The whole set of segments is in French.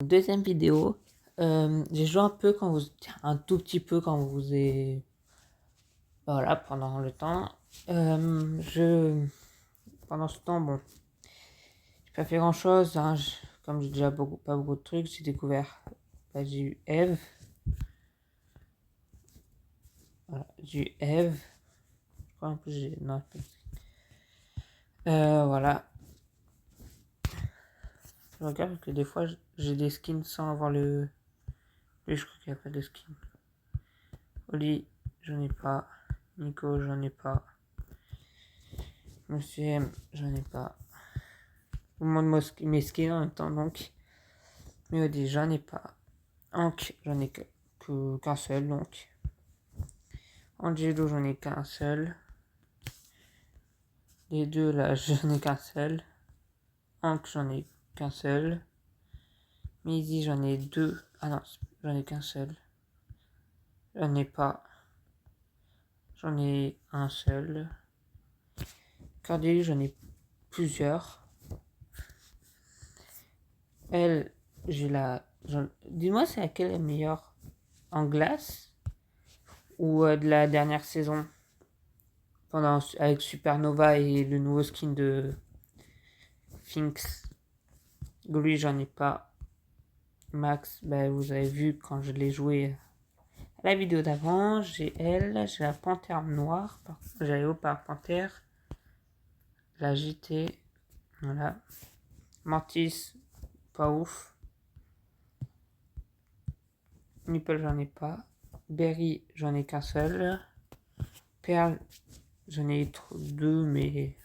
Deuxième vidéo, j'ai joué un tout petit peu voilà, pendant le temps. Pendant ce temps, bon, j'ai pas fait grand chose, hein, comme j'ai déjà pas beaucoup de trucs, j'ai découvert, j'ai eu Eve, voilà, j'ai eu Eve, je crois un peu, non, voilà, je regarde parce que des fois j'ai des skins sans avoir lui, je crois qu'il n'y a pas de skin. Oli, j'en ai pas, Nico, j'en ai pas. Monsieur M, j'en ai pas. Au moins de mes skins en même temps, donc. Mélodie, j'en ai pas. Hank, j'en ai qu'un seul, donc. Angelo, j'en ai qu'un seul. Les deux là, j'en ai qu'un seul. Hank, j'en ai qu'un seul. Maisie, j'en ai deux. Ah non, j'en ai qu'un seul. J'en ai pas. J'en ai un seul. Cordelie, j'en ai plusieurs. Elle, dis-moi, c'est laquelle est meilleure? En glace ou de la dernière saison? Avec Supernova et le nouveau skin de Finks. Lui, j'en ai pas. Max, vous avez vu quand je l'ai joué à la vidéo d'avant. J'ai elle, j'ai la panthère noire. J'ai la léopard panthère. La JT. Voilà. Mantis, pas ouf. Nipple, j'en ai pas. Berry, j'en ai qu'un seul. Perle, j'en ai deux, mais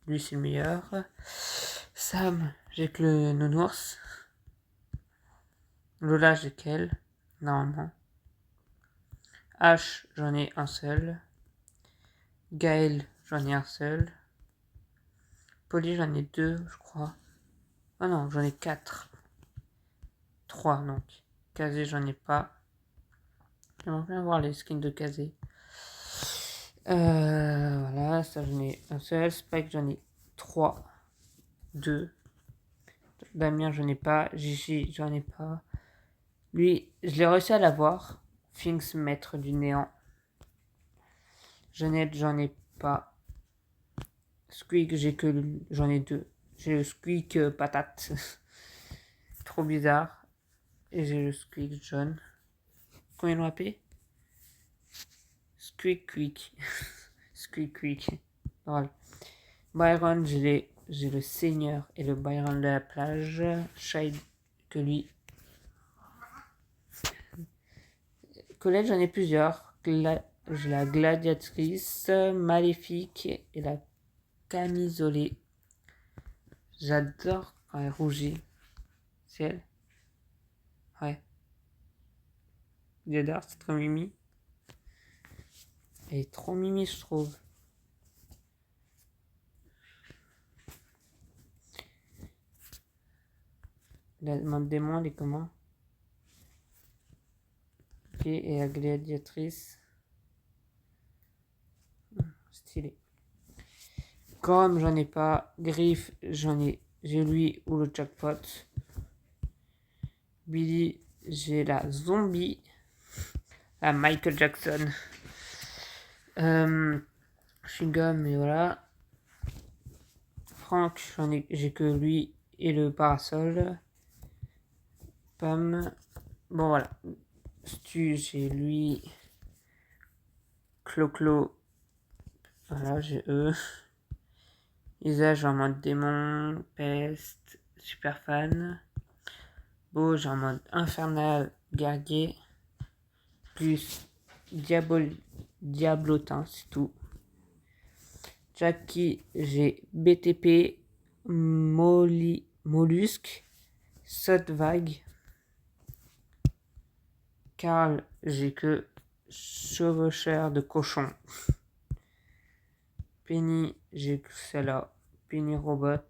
lui, c'est le meilleur. Sam, j'ai que le nounours. Lola, j'ai qu'elle, normalement. H, j'en ai un seul. Gaël, j'en ai un seul. Polly, j'en ai deux, je crois. Ah non, j'en ai quatre. Trois, donc. Kazé, j'en ai pas. J'aimerais bien voir les skins de Kazé. Voilà, ça, j'en ai un seul. Spike, j'en ai trois. Deux. Damien, j'en ai pas. Gigi, j'en ai pas. Lui, je l'ai réussi à l'avoir. Finks, maître du néant. Jeannette, j'en ai pas. Squeak, j'en ai deux. J'ai le Squeak patate. Trop bizarre. Et j'ai le Squeak jaune. Combien de AP? Squeak quick. Squeak quick. Voilà. Byron, j'ai le Seigneur et le Byron de la plage. Shade, que lui. Colette, j'en ai plusieurs. J'ai la gladiatrice, maléfique et la camisolée. J'adore quand elle rougit. C'est elle? Ouais. J'adore, c'est trop mimi. Elle est trop mimi, je trouve. La démon, elle est comment? Ok, et la gladiatrice. Stylé. Comme j'en ai pas. Griff, j'ai lui ou le jackpot. Billy, j'ai la zombie. La Michael Jackson. Chewing-gum, et voilà. Franck, j'ai que lui et le parasol. Pam. Bon, voilà. Stu, j'ai lui. Clo-Clo. Voilà, j'ai eux. Usage en mode démon, peste, super fan. Beau, en mode infernal, guerrier. Plus diablotin, c'est tout. Jackie, j'ai BTP, mollusque, saute vague. Carl, j'ai que chevaucheur de cochon. Penny, j'ai que celle-là. Penny Robot.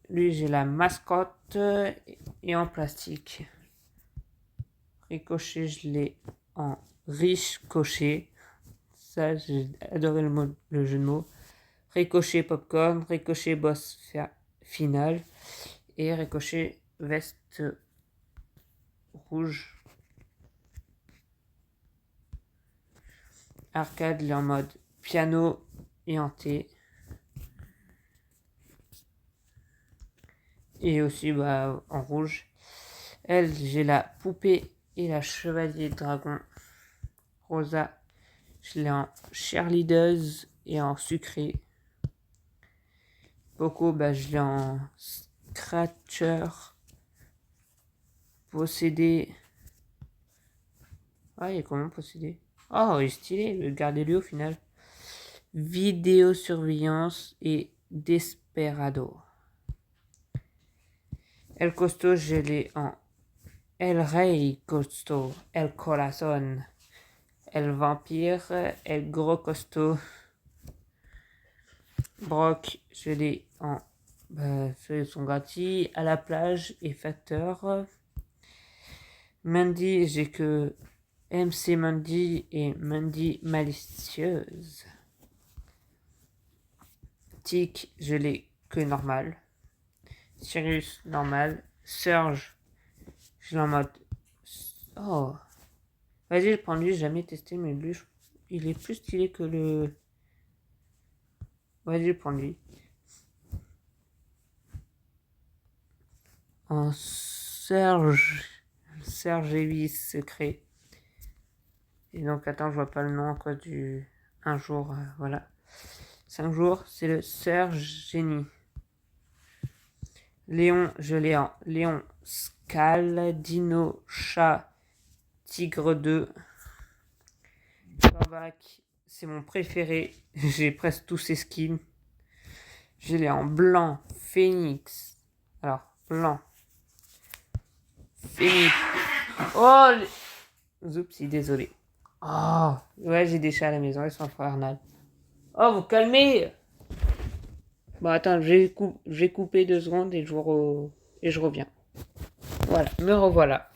Lui, j'ai la mascotte et en plastique. Ricochet, je l'ai en riche cocher. Ça, j'ai adoré le jeu de mots. Ricochet popcorn, ricochet boss final et ricochet veste rouge. Arcade, il est en mode piano et hanté. Et aussi en rouge. Elle, j'ai la poupée et la chevalier dragon. Rosa, je l'ai en cheerleaders et en sucré. Poco, je l'ai en scratcher. Possédé. Ah, il est comment possédé? Oh, il est stylé, gardez-le au final. Vidéosurveillance et Desperado. El Costo, je l'ai en El Rey Costo, El Corazon, El Vampire, El Gros Costo. Brock, je l'ai en ceux sont gratuits. À la plage et facteur. Mandy, j'ai que MC Mandy et Mandy malicieuse. Tic, je l'ai que normal. Sirius, normal. Surge, je l'ai en mode. Oh. Vas-y, je prends lui, j'ai jamais testé, mais lui, il est plus stylé que le. Vas-y, je prends lui. En Serge. Serge Evis secret. Et donc, attends, je vois pas le nom à cause du. Un jour, voilà. 5 jours, c'est le Serge Génie. Léon, je l'ai en Léon Scal, Dino, Chat, Tigre 2. Corbac, c'est mon préféré. J'ai presque tous ses skins. Je l'ai en blanc, Phoenix. Alors, blanc. Phoenix. Oh Zoupsi, désolé. Oh, ouais, j'ai des chats à la maison, ils sont infernales. Oh, vous calmez. Bon, attends, j'ai coupé 2 secondes et je reviens. Voilà, me revoilà.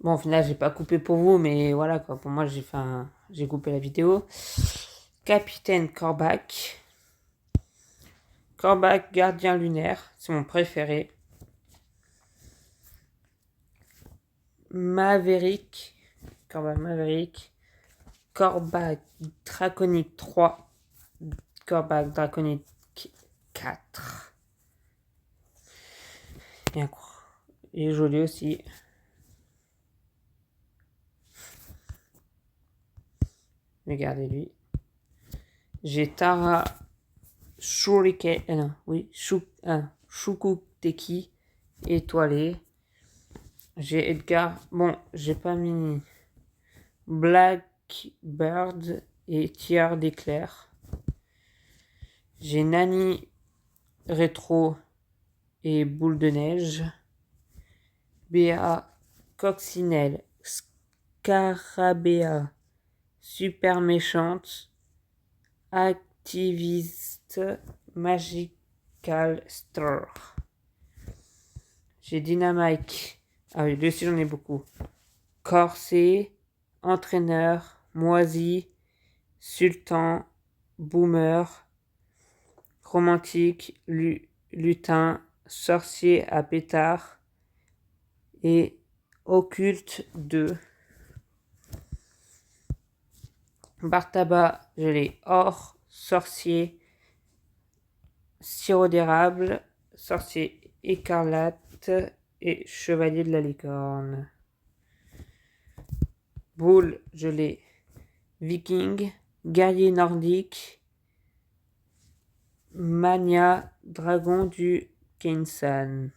Bon, au final, j'ai pas coupé pour vous, mais voilà quoi. Pour moi, j'ai coupé la vidéo. Capitaine Corbac. Corbac, gardien lunaire, c'est mon préféré. Maverick. Corbac Maverick. Corbac Draconic 3. Corbac Draconic 4. Bien quoi. Il est joli aussi. Regardez-lui. J'ai Tara Shuriken. Shukuteki étoilé. J'ai Edgar. Bon, j'ai pas mis Blackbird et Tiers d'éclair. J'ai Nani rétro et boule de neige. Béa Coccinelle. Scarabéa super méchante. Activiste Magical Store. J'ai Dynamite. Ah oui, dessus j'en ai beaucoup. Corset, entraîneur, moisi, sultan, boomer, romantique, lutin, sorcier à pétard et occulte 2. Bartaba, je l'ai or, sorcier, sirop d'érable, sorcier écarlate et chevalier de la licorne. Boule, je l'ai viking, guerrier nordique, mania, dragon du Kensai.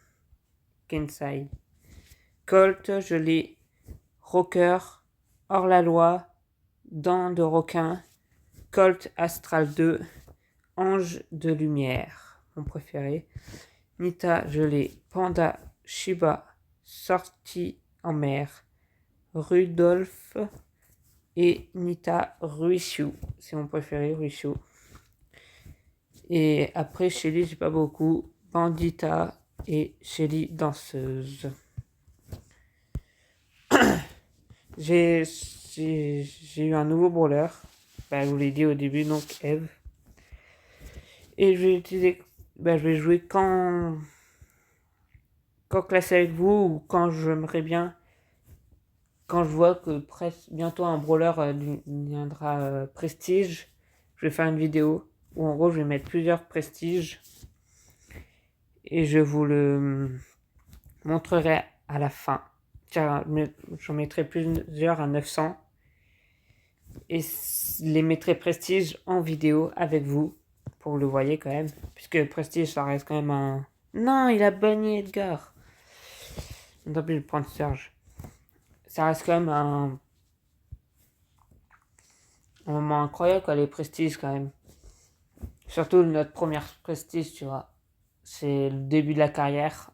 Colt, je l'ai rocker, hors la loi, dents de requin, Colt Astral 2, ange de lumière, mon préféré. Nita, je l'ai panda, Shiba, sortie en mer, Rudolph et Nita Ruishu. C'est mon préféré, Ruishu. Et après, Shelly, j'ai pas beaucoup. Bandita et Shelly danseuse. J'ai eu un nouveau brawler. Je vous l'ai dit au début, donc Eve. Et je vais utiliser. Je vais jouer quand quand classer avec vous ou quand j'aimerais bien, quand je vois que presque bientôt un brawler deviendra prestige, je vais faire une vidéo où en gros je vais mettre plusieurs prestiges et je vous le montrerai à la fin. Tiens, j'en mettrai plusieurs à 900 et les mettrai prestige en vidéo avec vous pour que vous le voyez quand même, puisque prestige ça reste quand même un... Non, il a banni Edgar. Tant pis, je vais prendre Serge. Ça reste quand même un moment incroyable quoi, les prestiges quand même. Surtout notre première prestige, tu vois. C'est le début de la carrière.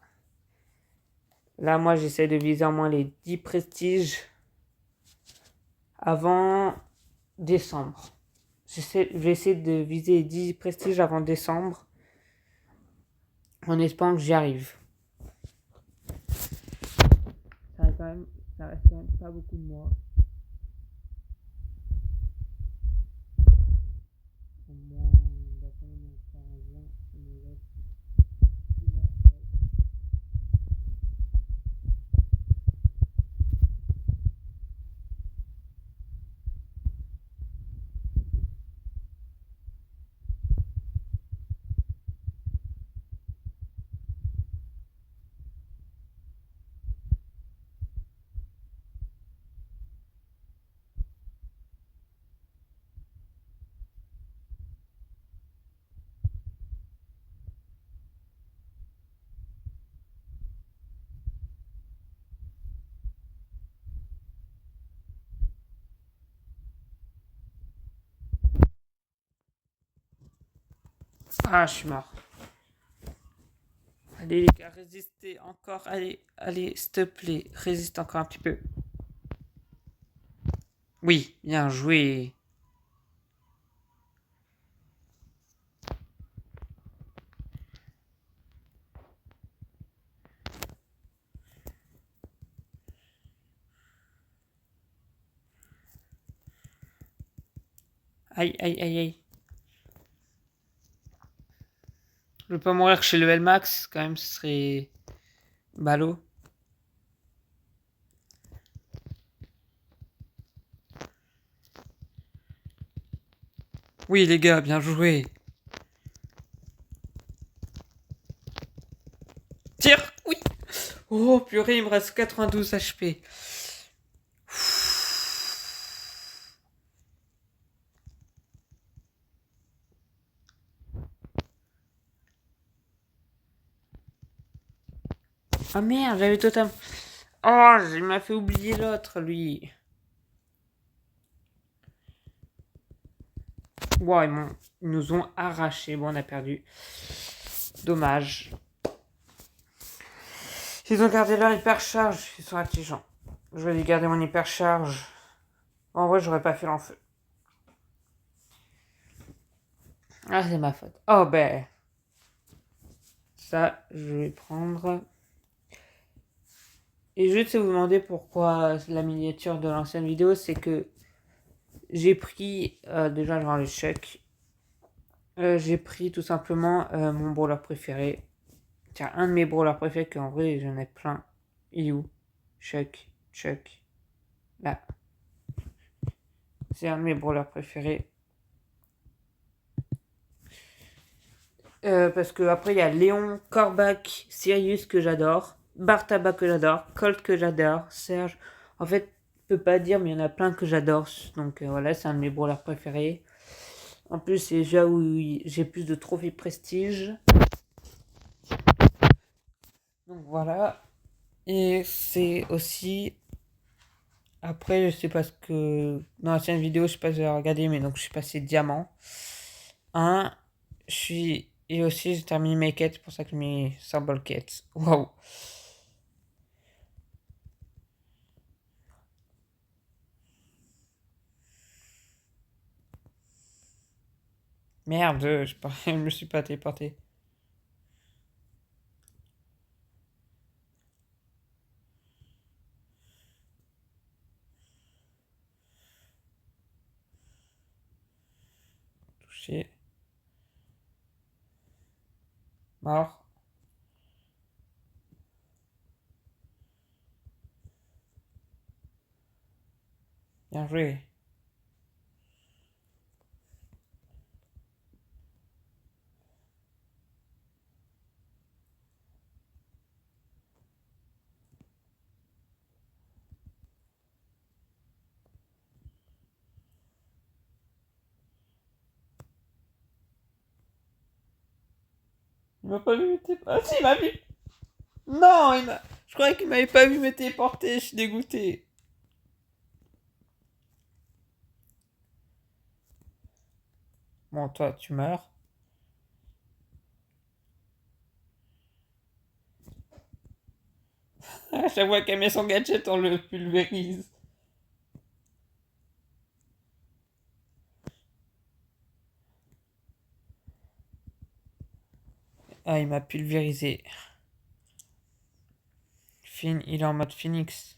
Là, moi, j'essaie de viser au moins les 10 prestiges avant décembre. Je vais essayer de viser les 10 prestiges avant décembre en espérant que j'y arrive. Ça reste quand même, ça reste quand même pas beaucoup de mois. Au moins, d'accord, on est encore en juin, il nous reste 6 mois. Ah, je suis mort. Allez les gars, résistez encore. Allez, allez, s'il te plaît, résiste encore un petit peu. Oui, bien joué. Aïe, aïe, aïe, aïe. Je veux pas mourir chez level max, quand même, ce serait ballot. Oui, les gars, bien joué. Tire, oui. Oh, purée, il me reste 92 HP. Ah merde, j'avais totem. Oh, il m'a fait oublier l'autre, lui. Wow, ils nous ont arraché. Bon, on a perdu. Dommage. Ils ont gardé leur hypercharge. Ils sont intelligents. Je vais garder mon hypercharge. En vrai, j'aurais pas fait l'enfeu. Ah, c'est ma faute. Oh, ben. Ça, je vais prendre. Et je vais vous demander pourquoi la miniature de l'ancienne vidéo, c'est que j'ai pris, déjà dans les chèques, j'ai pris tout simplement mon brawler préféré. Tiens, un de mes brawlers préférés, qu'en vrai j'en ai plein. Il est où? Chuck, Chuck, là. C'est un de mes brawlers préférés. Parce que après il y a Léon, Corbac, Sirius que j'adore, Bartaba que j'adore, Colt que j'adore, Serge. En fait, je peux pas dire, mais il y en a plein que j'adore. Donc voilà, c'est un de mes brawlers préférés. En plus, c'est déjà où j'ai plus de trophées prestige. Donc voilà. Et c'est aussi. Après, je sais pas ce que. Dans l'ancienne vidéo, je sais pas si vous avez regardé, mais donc je suis passé diamant. Un. Je suis. Et aussi, j'ai terminé mes quêtes, c'est pour ça que j'ai mis symbole quêtes. Waouh! Merde, je me suis pas téléporté. Touché. Mort. Bien joué. Il m'a pas vu me téléporter. Ah si, il m'a vu. Non, je croyais qu'il m'avait pas vu me téléporter. Je suis dégoûté. Bon, toi, tu meurs. À chaque fois qu'elle met son gadget, on le pulvérise. Ah, il m'a pulvérisé. Il est en mode Phoenix.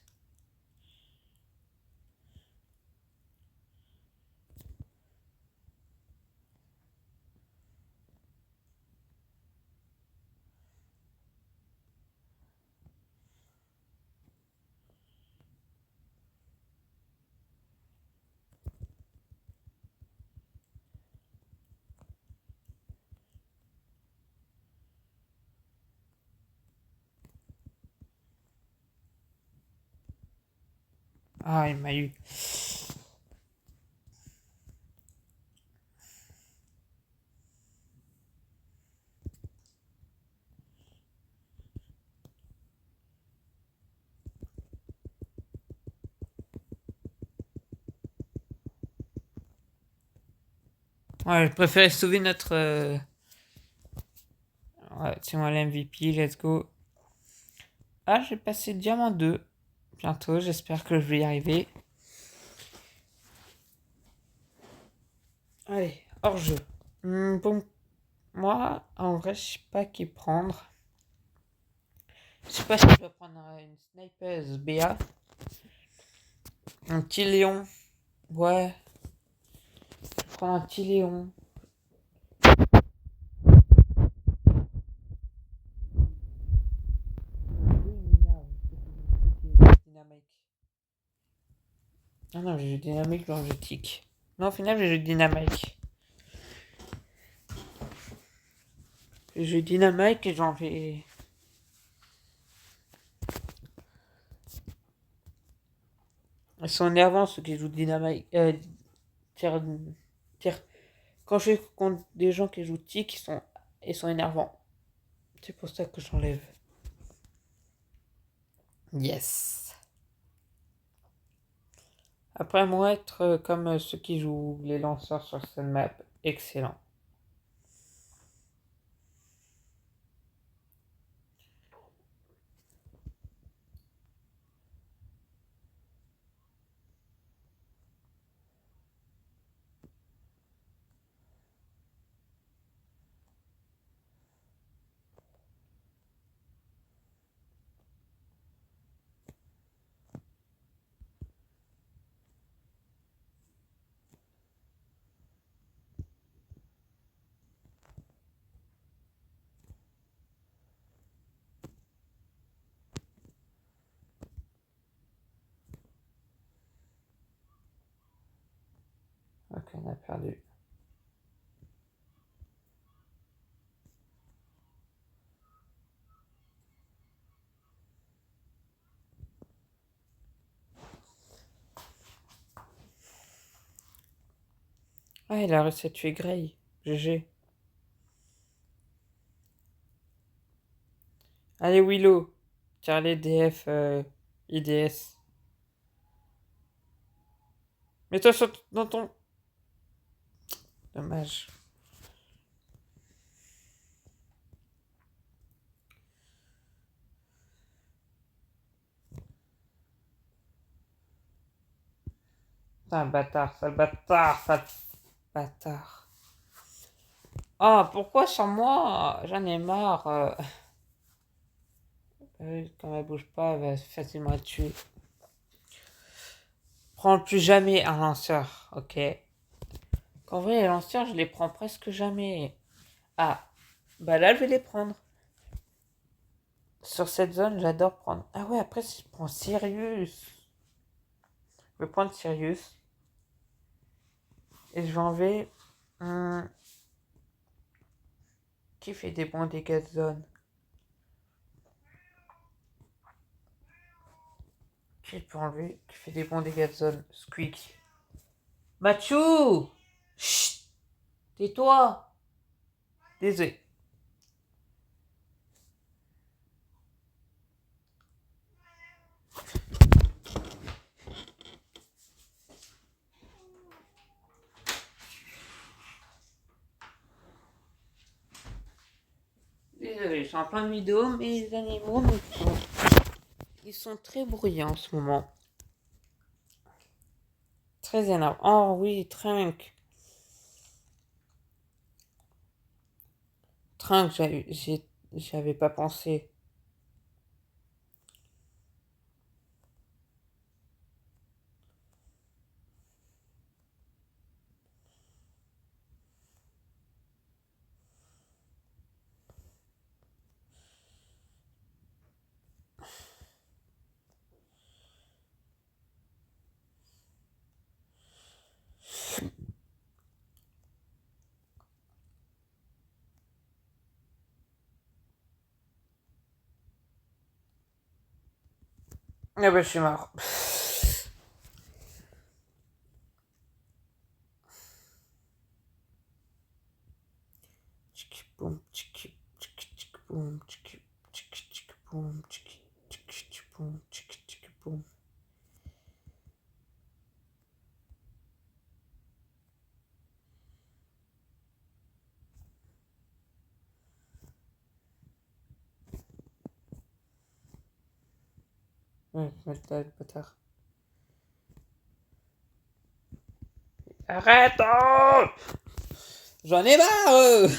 Ah, il m'a eu. Ouais, je préfère sauver notre. Ouais, c'est moi l'MVP, let's go. Ah, j'ai passé Diamant 2. Bientôt, j'espère que je vais y arriver. Allez, hors jeu. Bon, moi, en vrai, je sais pas qui prendre. Je sais pas si je dois prendre une snipeuse BA. Un petit Léon. Ouais, je vais prendre un petit Léon. Dynamique. Ah non, j'ai joué dynamique, genre je tic. Non, au final, j'ai joué dynamique. J'ai joué dynamique et genre j'ai. Ils sont énervants ceux qui jouent dynamique. Tire, tire. Quand je suis contre des gens qui jouent tic, ils sont énervants. C'est pour ça que j'enlève. Yes. Après, moi, être comme ceux qui jouent les lanceurs sur cette map, excellent. Ok, on a perdu. Ah, il a réussi à tuer Grey. GG. Allez, Willow. Charlie DF IDS. Mets-toi dans ton. Dommage. Putain, bâtard, sale bâtard, sale bâtard. Ah, pourquoi sans moi? J'en ai marre. Quand elle bouge pas, elle va facilement être tuée. Prends plus jamais un lanceur, ok? Qu'en vrai, les lanceurs, je les prends presque jamais. Ah, bah là, je vais les prendre. Sur cette zone, j'adore prendre. Ah ouais, après, si je prends Sirius. Je vais prendre Sirius. Et je vais enlever... qui fait des bons dégâts de zone? Qui peut enlever? Qui fait des bons dégâts de zone? Squeak. Mathieu! Chut! Tais-toi! Désolé. Désolé, je suis en plein de vidéo, mais les animaux, ils sont très bruyants en ce moment. Très énervant. Oh oui, Trunk. Trunk, j'avais pas pensé. Ah bah, je suis mort. Tchiki boum, tchiki, tchiki tchiki boum, tchiki, tchiki tchiki boum, tchiki, tchiki tchiki boum, tchiki tchiki boum. Ouais, le bâtard. Arrête! Oh, j'en ai marre!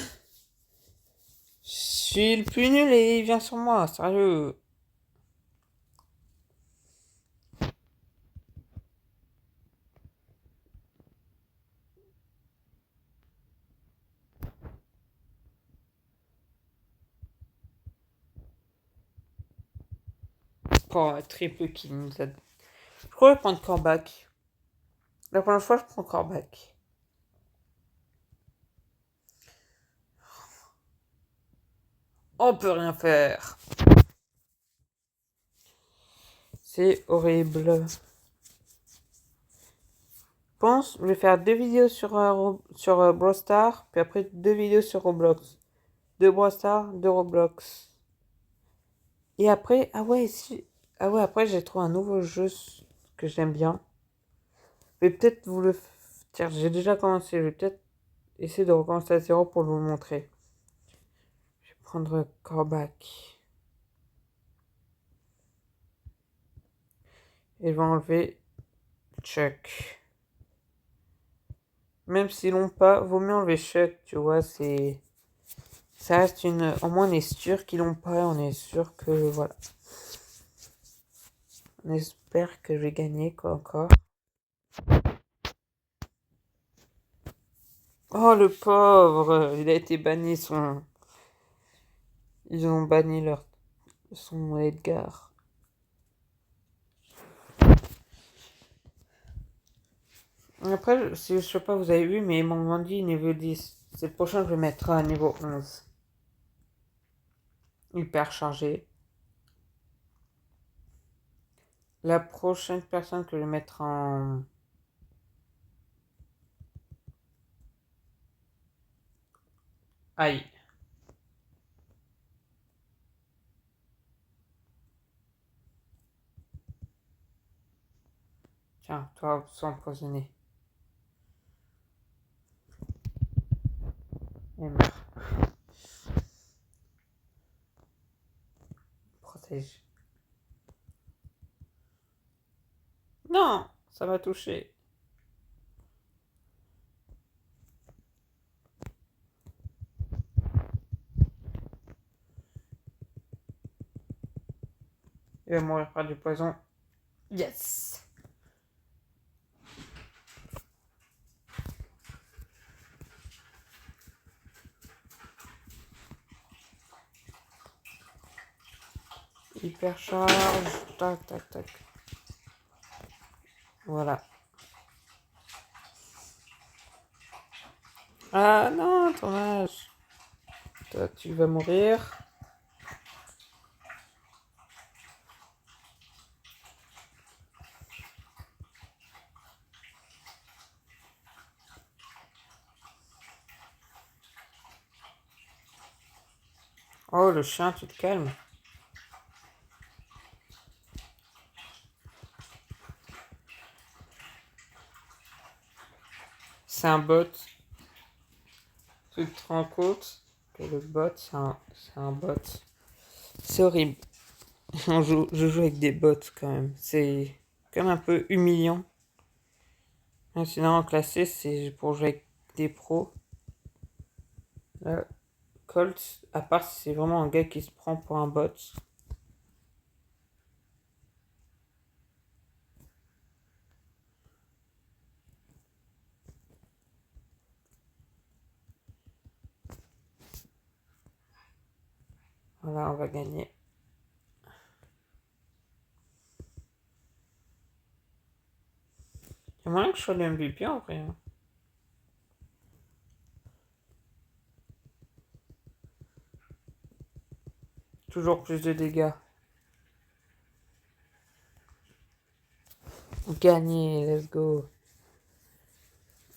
Je suis le plus nul et il vient sur moi, sérieux. Oh, triple kill nous a... Je pourrais prendre Corbac. La première fois, je prends Corbac. On peut rien faire. C'est horrible. Je pense, je vais faire 2 vidéos sur Brawl Stars, puis après 2 vidéos sur Roblox. 2 Brawl Stars, 2 Roblox. Et après, ah ouais, ah ouais, après j'ai trouvé un nouveau jeu que j'aime bien. Je vais peut-être vous le... Tiens, j'ai déjà commencé, je vais peut-être essayer de recommencer à zéro pour vous le montrer. Je vais prendre Corbac. Et je vais enlever Chuck. Même s'ils l'ont pas, vaut mieux enlever Chuck, tu vois, c'est... Ça reste une... Au moins on est sûr qu'ils l'ont pas, on est sûr que... Voilà. On espère que je vais gagner, quoi, encore. Oh, le pauvre! Il a été banni, son... Ils ont banni son Edgar. Après, si je sais pas, vous avez vu, mais ils m'ont vendu niveau 10. C'est le prochain que je vais mettre à niveau 11. Hyper chargé. La prochaine personne que je vais mettre en... Aïe. Tiens, toi, sans empoisonné. Et meurs. Protège. Non, ça m'a touché. Il va mourir par du poison. Yes. Hyper charge. Tac, tac, tac. Voilà. Ah non, dommage. Toi, tu vas mourir. Oh, le chien, tu te calmes. C'est un bot. Tu te rends compte que le bot, c'est un bot. C'est horrible. Je joue avec des bots quand même. C'est quand même un peu humiliant. Sinon, en classé, c'est pour jouer avec des pros. Là, Colt, à part si c'est vraiment un gars qui se prend pour un bot. Voilà, on va gagner. Il y a moyen que je sois le MVP en vrai. Hein. Toujours plus de dégâts. Gagner, let's go.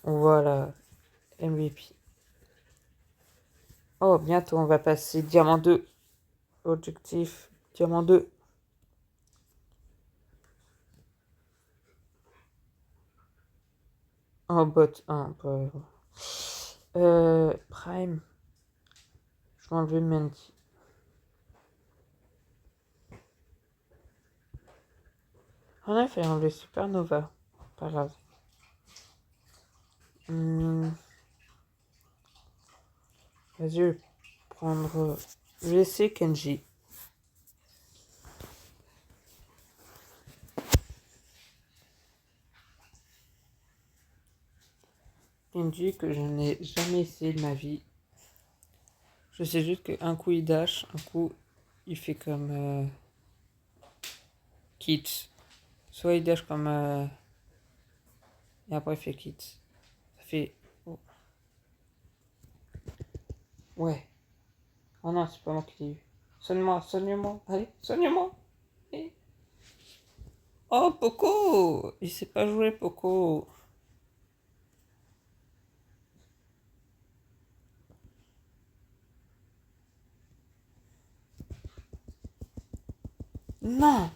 Voilà, MVP. Oh, bientôt on va passer Diamant 2. Objectif, Diamant 2. Oh, bot 1. Prime. Je vais enlever Mendy. On a fait enlever Supernova. Pas grave. Vas-y, je vais prendre. Je vais essayer Kenji. Kenji que je n'ai jamais essayé de ma vie. Je sais juste qu'un coup il dash, un coup il fait comme Kit. Soit il dash comme. Et après il fait Kit. Ça fait. Oh. Ouais. Oh non, c'est pas moi qui l'ai eu. Soigne-moi, soigne-moi. Allez, soigne-moi. Et... Oh, Poco! Il sait pas jouer, Poco. Non!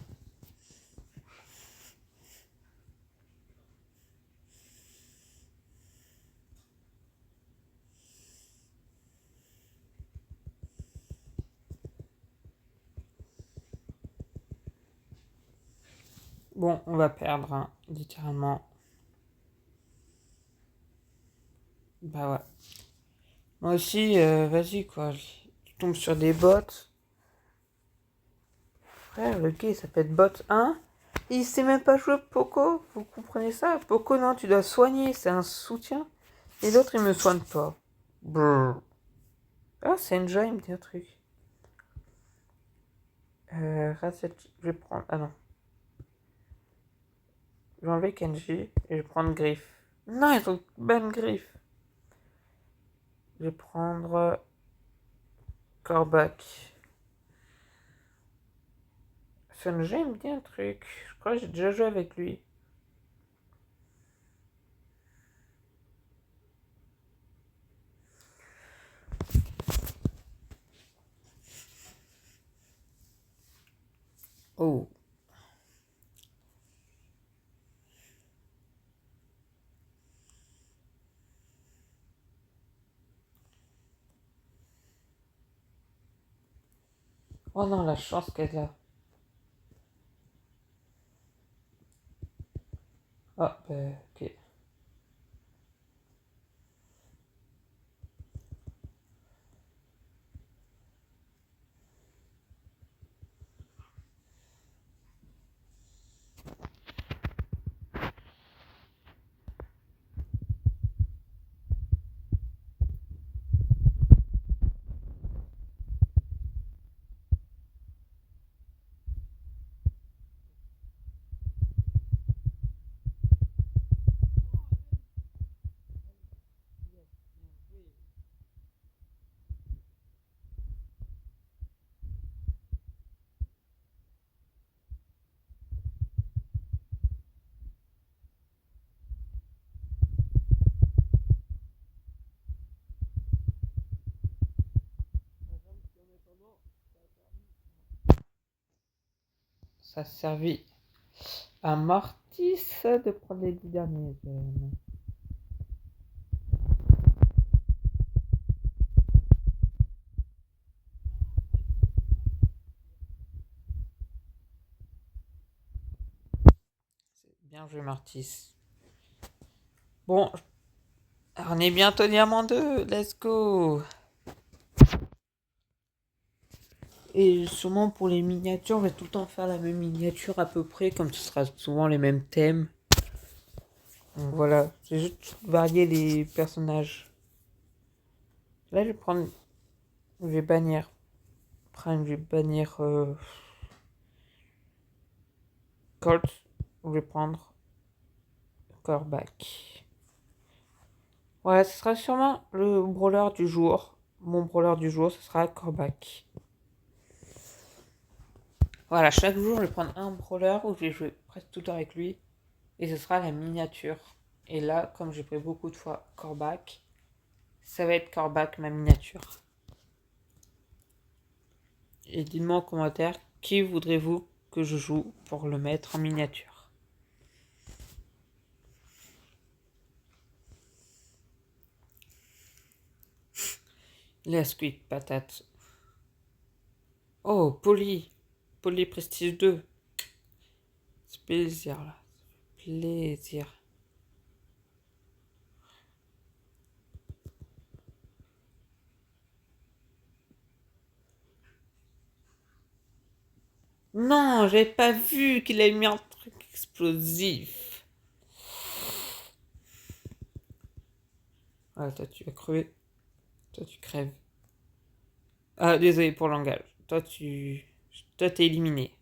Bon, on va perdre, hein, littéralement. Bah ouais. Moi aussi, vas-y quoi. Je tombe sur des bots. Frère, le gars il s'appelle bot 1. Il sait même pas jouer Poco. Vous comprenez ça? Poco, non, tu dois soigner. C'est un soutien. Et l'autre, il me soigne pas. Brrr. Ah, c'est Enjoy, il me dit un truc. Racet, je vais prendre. Ah non. Je vais enlever Kenji et je vais prendre Griff. Non, ils ont bonne Griff. Je vais prendre Corbac. Sunjay, il me dit un truc. Je crois que j'ai déjà joué avec lui. Oh. Oh non, la chance qu'elle a. Ah, bah, ok. ça a servi à Mortis de prendre les 10 derniers gemmes. Bien joué, Mortis. Bon, on est bientôt diamant 2. Let's go. Et sûrement pour les miniatures, on va tout le temps faire la même miniature à peu près, comme ce sera souvent les mêmes thèmes. Donc voilà, c'est juste varier les personnages. Là, je vais prendre. Je vais bannir. Prime, je vais bannir Colt. Je vais prendre Corback. Ouais, ce sera sûrement le brawler du jour. Mon brawler du jour, ce sera Corback. Voilà, chaque jour, je vais prendre un brawler où je vais jouer presque tout le temps avec lui. Et ce sera la miniature. Et là, comme j'ai pris beaucoup de fois Corback, ça va être Corback ma miniature. Et dites-moi en commentaire qui voudrez-vous que je joue pour le mettre en miniature. La squid patate. Oh, Polly. Polly Prestige 2. C'est plaisir là. Plaisir. Non, j'avais pas vu qu'il avait mis un truc explosif. Ah, toi tu vas crever. Toi tu crèves. Ah, désolé pour le langage. Toi t'es éliminé.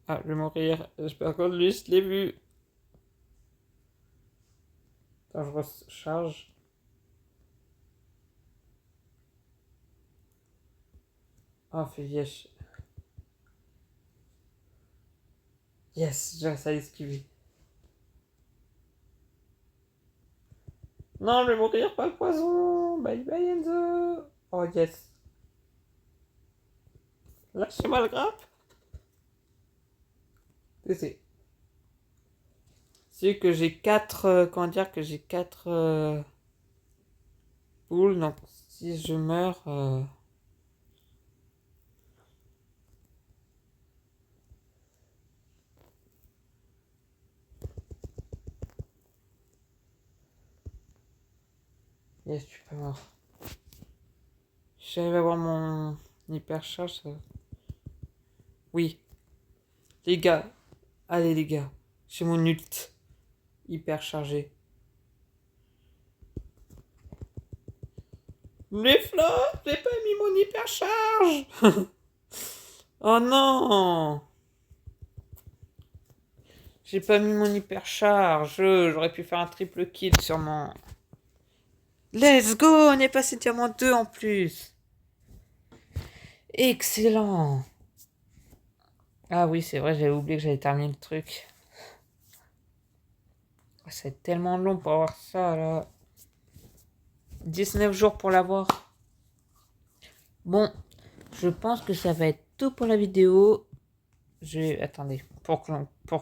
Ah, je vais mourir. J'espère que lui, je l'ai vu. Attends, je recharge. Oh, fais yesh. Yes, j'ai réussi à l'esquiver. Non, je vais mourir, pas le poison. Bye bye Enzo. Oh yes. Lâchez-moi le grappe. C'est que j'ai 4. Comment dire que j'ai 4 poules. Donc si je meurs. Yes, je suis pas mort. J'arrive à avoir mon hyper charge. Ça... Oui. Les gars. Allez les gars. J'ai mon ult. Hyper chargé. Les flops, j'ai pas mis mon hyper charge. Oh non. J'ai pas mis mon hyper charge. J'aurais pu faire un triple kill sûrement. Let's go, on est passé diamant 2 en plus. Excellent. Ah oui, c'est vrai, j'avais oublié que j'avais terminé le truc. C'est tellement long pour avoir ça là. 19 jours pour l'avoir. Bon, je pense que ça va être tout pour la vidéo. Attendez, pour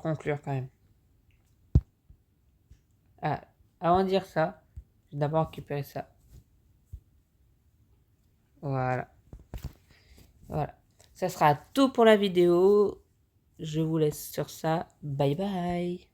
conclure quand même. Ah, avant de dire ça, je vais d'abord récupérer ça. Voilà. Voilà. Ça sera tout pour la vidéo. Je vous laisse sur ça. Bye bye.